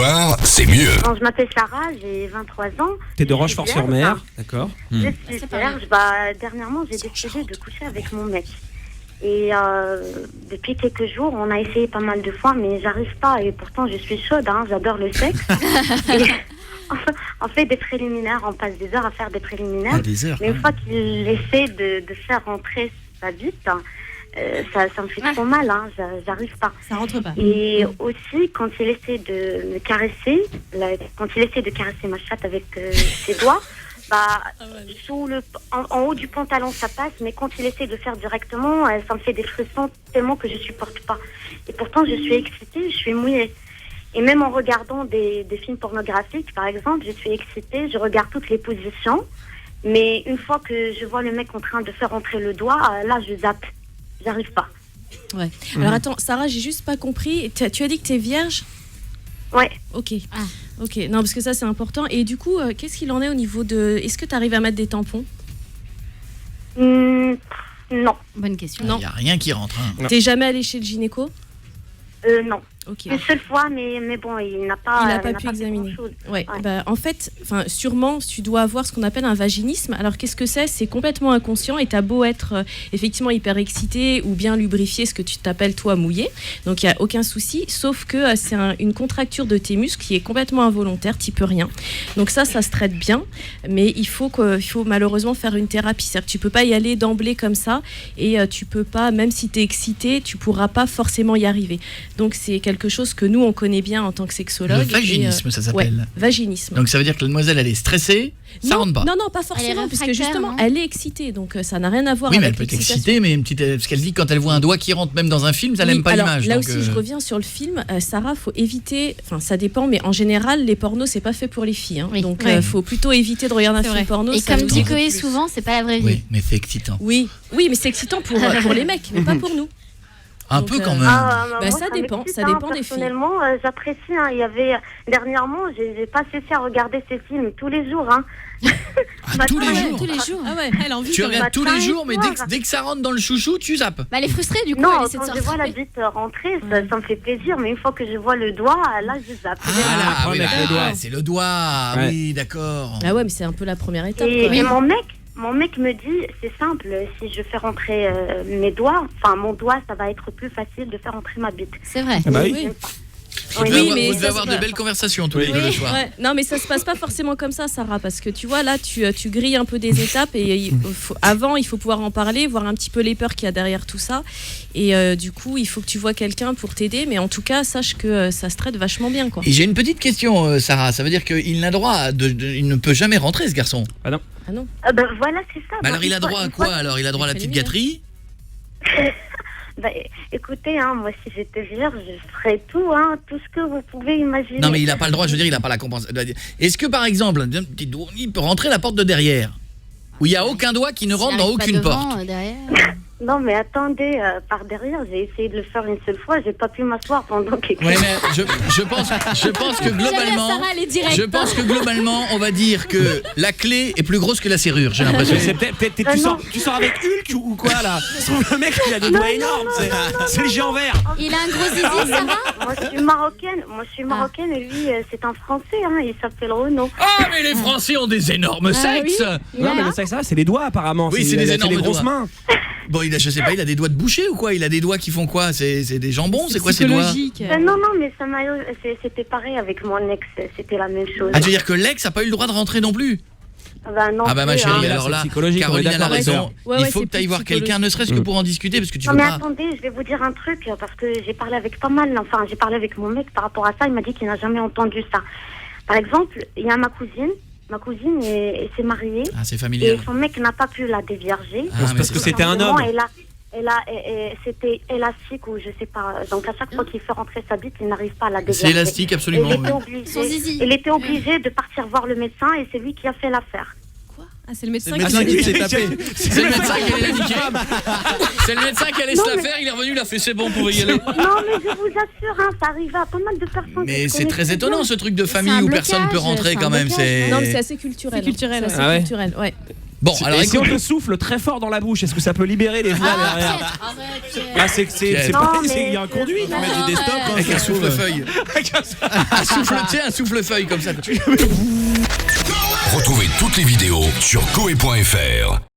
soir, c'est mieux. Bon, je m'appelle Sarah, j'ai 23 ans. T'es de Rochefort-sur-Mer, d'accord. Je suis vierge. Dernièrement, j'ai décidé de coucher avec mon mec. Et depuis quelques jours, on a essayé pas mal de fois, mais j'arrive pas. Et pourtant, je suis chaude, hein, j'adore le sexe. Et on fait des préliminaires, on passe des heures à faire des préliminaires. Ah, des heures. Mais une fois qu'il essaie de faire rentrer sa bite, ça me fait trop mal, hein, j'arrive pas. Ça rentre pas. Et aussi, quand il essaie de me caresser, ma chatte avec ses doigts, en haut du pantalon ça passe, mais quand il essaie de faire directement, ça me fait des frissons tellement que je supporte pas. Et pourtant, je suis excitée, je suis mouillée. Et même en regardant des films pornographiques, par exemple, je suis excitée, je regarde toutes les positions, mais une fois que je vois le mec en train de faire entrer le doigt, là, je zappe. J'arrive pas. Ouais. Alors attends, Sarah, j'ai juste pas compris. Tu as dit que t'es vierge ? Ouais. Ok. Ok. Non, parce que ça, c'est important. Et du coup, qu'est-ce qu'il en est au niveau de... Est-ce que tu arrives à mettre des tampons ? Non. Bonne question. Il n'y a rien qui rentre. Hein. T'es jamais allé chez le gynéco ? Non. Ok. Une seule fois, mais bon, il n'a pas pu examiner. Ouais. Ouais. Bah, en fait, sûrement, tu dois avoir ce qu'on appelle un vaginisme. Alors, qu'est-ce que c'est ? C'est complètement inconscient et t'as beau être effectivement hyper excité ou bien lubrifié, ce que tu t'appelles toi mouillé. Donc, il n'y a aucun souci. Sauf que c'est une contracture de tes muscles qui est complètement involontaire. T'y peux rien. Donc, ça se traite bien. Mais il faut malheureusement faire une thérapie. C'est-à-dire que tu peux pas y aller d'emblée comme ça. Et tu peux pas, même si t'es excité, tu pourras pas forcément y arriver. Donc, c'est quelque chose que nous on connaît bien en tant que sexologue. Le vaginisme, ça s'appelle. Ouais, vaginisme. Donc ça veut dire que la demoiselle elle est stressée, ça rentre pas. Non, pas forcément, puisque justement elle est excitée, donc ça n'a rien à voir oui, avec mais elle peut être l'excitation. excitée, mais parce qu'elle dit que quand elle voit un doigt qui rentre même dans un film, ça n'aime pas l'image. Là donc, aussi, je reviens sur le film. Sarah, faut éviter. Enfin, ça dépend, mais en général, les pornos c'est pas fait pour les filles. Hein. Oui. Donc, faut plutôt éviter de regarder un film porno. Et comme dit Koé souvent, c'est pas la vraie vie. Oui, mais c'est excitant. Oui, mais c'est excitant pour les mecs, mais pas pour nous. Un Donc, peu quand même. Moi, ça dépend des filles. Personnellement, j'apprécie. Dernièrement, j'ai pas cessé à regarder ces films tous les jours. Hein. Tous les jours. Tous les jours. Ah ouais, elle a envie. Tu regardes tous les jours, mais soir. dès que ça rentre dans le chouchou, tu zappes. Bah, elle est frustrée du coup. Non, elle essaie de quand se je vois la rattraper. bite rentrer, ça me fait plaisir. Mais une fois que je vois le doigt, là, je zappe. Ah, oui, avec le doigt. c'est le doigt. Ouais. Oui, d'accord. Ah ouais, mais c'est un peu la première étape. Et mon mec me dit, c'est simple, si je fais rentrer mon doigt, ça va être plus facile de faire rentrer ma bite. C'est vrai. Ah bah oui. Oui. Vous Oui, devez mais avoir, ça, avoir c'est de pas- belles conversations tous les deux le soir. Ouais. Non, mais ça se passe pas forcément comme ça, Sarah, parce que tu vois, là, tu grilles un peu des étapes et avant, il faut pouvoir en parler, voir un petit peu les peurs qu'il y a derrière tout ça. Et du coup, il faut que tu vois quelqu'un pour t'aider, mais en tout cas, sache que ça se traite vachement bien, quoi. Et j'ai une petite question, Sarah. Ça veut dire qu'il n'a droit il ne peut jamais rentrer, ce garçon. Ah non. Ah non. Voilà, c'est ça. Alors il a droit à quoi alors? Il a droit à la petite gâterie? Écoutez, moi si j'étais vierge, je ferais tout ce que vous pouvez imaginer. Non mais il n'a pas le droit, je veux dire, il n'a pas la compensation. Est-ce que par exemple, un petit doigt, il peut rentrer la porte de derrière? Où il n'y a aucun doigt qui ne rentre dans aucune porte? Derrière. Non mais attendez, par derrière, j'ai essayé de le faire une seule fois, j'ai pas pu m'asseoir pendant quelques Ouais, mais je pense que globalement, Sarah, elle est directe. je pense que globalement, on va dire que la clé est plus grosse que la serrure, j'ai l'impression. C'est peut-être tu sors avec Hulk ou quoi là? Le mec il a des doigts énormes, c'est le géant vert. Il a un gros zizi, Sarah. Moi je suis marocaine et lui c'est un Français, il s'appelle Renaud. Ah mais les Français ont des énormes sexes. Non mais le sexe c'est les doigts apparemment. Oui, c'est des énormes grosses doigts. mains. Bon, je sais pas, il a des doigts de boucher ou quoi? Il a des doigts qui font quoi? C'est des jambons? C'est quoi ces doigts? Non, mais c'était pareil avec mon ex, c'était la même chose. Ah, tu veux dire que l'ex a pas eu le droit de rentrer non plus? Non, Ah bah ma chérie, là, alors c'est là, psychologique, Caroline on est a la d'accord, raison. ouais, Il ouais, faut c'est que tu ailles plus voir quelqu'un, ne serait-ce que pour en discuter, parce que tu Non peux mais pas... attendez, je vais vous dire un truc, parce que j'ai parlé avec pas mal, j'ai parlé avec mon mec par rapport à ça, il m'a dit qu'il n'a jamais entendu ça. Par exemple, il y a ma cousine s'est mariée, Ah, c'est et familial. son mec n'a pas pu la dévierger. Ah, mais parce que c'est- c'était un homme. C'était élastique ou je sais pas. Donc à chaque fois qu'il fait rentrer sa bite, il n'arrive pas à la C'est déverser. élastique, absolument. oui. Son zizi. Il était obligé de partir voir le médecin et c'est lui qui a fait l'affaire. Ah, c'est le médecin C'est le médecin qui s'est tapé. C'est le médecin qui allait la niquer. femme. C'est le médecin qui allait se la faire, il est revenu, il a fait c'est bon, vous pouvez y aller. Non mais je vous assure, ça arrive à pas mal de personnes. Mais que je c'est connais très très étonnant bien. ce truc de C'est famille un où personne blocage, peut rentrer c'est un quand même. blocage. Non, mais c'est assez culturel. C'est culturel, C'est assez Ah ouais. culturel, ouais. Bon, alors et si on écoute, te souffle très fort dans la bouche, est-ce que ça peut libérer les voix derrière? Ah, c'est Non, pas, mais- il y a un conduit. Non, Mettre du desktop, hein, avec ça un se trouve. souffle-feuille. Un souffle, un souffle-feuille comme ça. Retrouvez toutes les vidéos sur koe.fr.